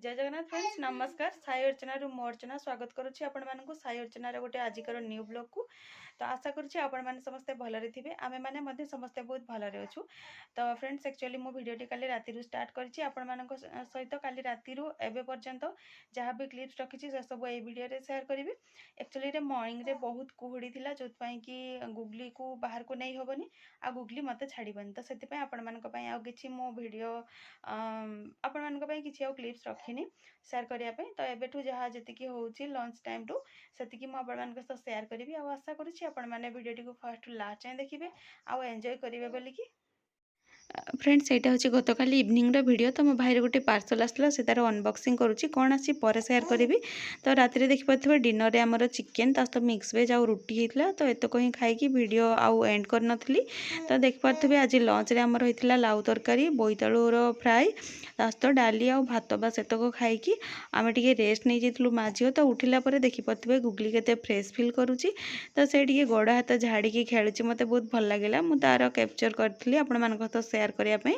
जय जगन्नाथ फ्रेंड्स नमस्कार साई अर्चना रु मो अर्चना स्वागत करुच्ची आपण मानकु साई अर्चना रे गोटे आजिकर न्यू ब्लॉग को तो आशा करुच्ची आपण माने समस्ते भलरे थिबे आमे माने मध्ये समस्ते बहुत भलरे अछु। तो फ्रेंड्स एक्चुअली मो वीडियोटी काली राति रु स्टार्ट करछि आपण मानक सहित काली राति रु एबे पर्यंत जहाँ भी क्लिप्स रखिछि से सब ए वीडियो रे शेयर करिवि। एक्चुअली रे मॉर्निंग रे बहुत कुहुडी थिला जोत पई कि गुगली को बाहर को नहीं होबनी आ गुगली मते छाड़ीबनी तो सेति पई आपण मानक पई आ किछि मो वीडियो आपण मानक पई किछि आ क्लिप्स रखिनी शेयर करिया पई। तो एबेठु जहाँ जतिकी होउछि लंच टाइम टू सेतिकी मो आपण मानक सह शेयर करिवि आ आशा करूछि आपण माने वीडियोटी को फर्स्ट लास्ट टाइम देखिबे आ एन्जॉय करिवे बोली कि फ्रेंड्स यहाँ हूँ गत काली इवनिंग वीडियो तो मो भाई गोटे पार्सल आसला से तार अनबॉक्सिंग करुच्ची कौन आसी पर शेयर करी। तो राति देखिपे डिनर रे आमर चिकेन ता सहित मिक्स वेज आउ रुटी होता तो एतक ही खाई वीडियो आउ एंड कर तो देखिपे आज लंच रे आमर होता लाउ तरकारी बोईतालुर फ्राए ता सहित डाली आउ भात बस एतक खाई आम टे रेस्ट नहीं जाइलु माँ झील तो उठिला देखिपे गुगली के फ्रेश फिल करुच्ची तो से गोड़ हाथ झाड़ी खेलुची मत बहुत भल लगे मुझे तार कैप्चर करी आपण तो शेयर करने।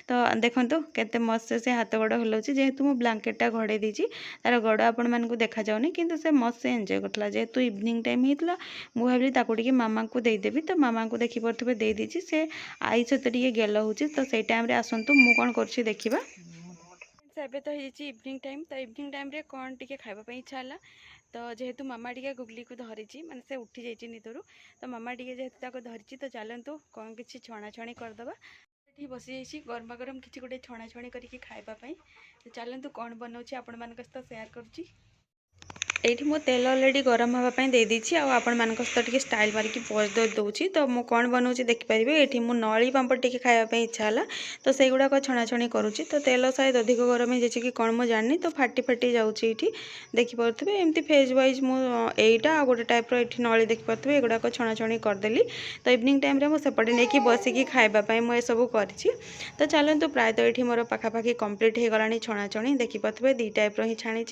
तो देखो केते मस्त से हाथ गोड़ हलाउची जेहेतु मो ब्लांकेटा घोड़े दीची तार गोड़ आपण मानकु देखा जाउनी किंतु से मस्त से एंजॉय करथला जेहेतु इवनिंग टाइम हितला मु भाबली ताकू टिके मामा को दे देबी तो मामा को देखि परथबे दे दीची से आई सहित टिके गेल होची तो सेई टाइम रे आसंतु मु कोन करछि देखिबा। एबे तो हिची इवनिंग टाइम तो इवनिंग टाइम रे कोन टिके खाइबा पई इच्छा हला तो जेहेतु मामा टिके गुगली को धरिची माने से उठी जाइची निदरु तो मामा टिके जेहेतु ताको धरिची तो चलंतु कोन किछि छणा छणी कर दबा। ये बसी जाइए गरमा गरम किसी गोटे छणा छणी करके खावाई तो चलतु कौन बनाऊँ आपण मान सहित शेयर करुँची। एठी मो तेल ऑलरेडी गरम होगापी दे दीची आपण मान सहित टे स्टाइल मारिकी पोज दे दूची तो मु कौन बनाऊँ देखिपारे ये मु नली पापड़ टे खायापी इच्छा है तो से गुड़ाक छणाछणी करुँची तो तेल शायद अधिक गरम हो जाए कि कौन मु जानी तो फाटी फाटी जाऊँगी ये देखिपे एमती फेज वाइज मुझा आ गोटे टाइप रही नली देखिपे एगुड़ाक छणाछणी करदेली तो इवनिंग टाइम मुझे सेपटे नहीं बसिकी खावाई मुझे सब कर तो चलतु प्रायतः ये मोर पाखापाखि कम्प्लीट हो गला छणाछणी देखिपे दी टाइप ही छाणी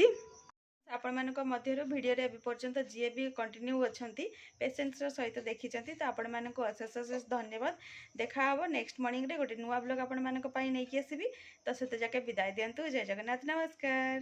आपण मानक मध्य वीडियो रे पर्यंत जी भी कंटिन्यू अच्छी पेसेंस सहित देखी तो आपण मानक अशेष अशेष धन्यवाद। देखा हम नेक्स्ट मॉर्निंग रे गोटे नुआ ब्लॉग आपण मानक नहीं आसबि तो से जाके विदाय दिंतु। जय जगन्नाथ नमस्कार।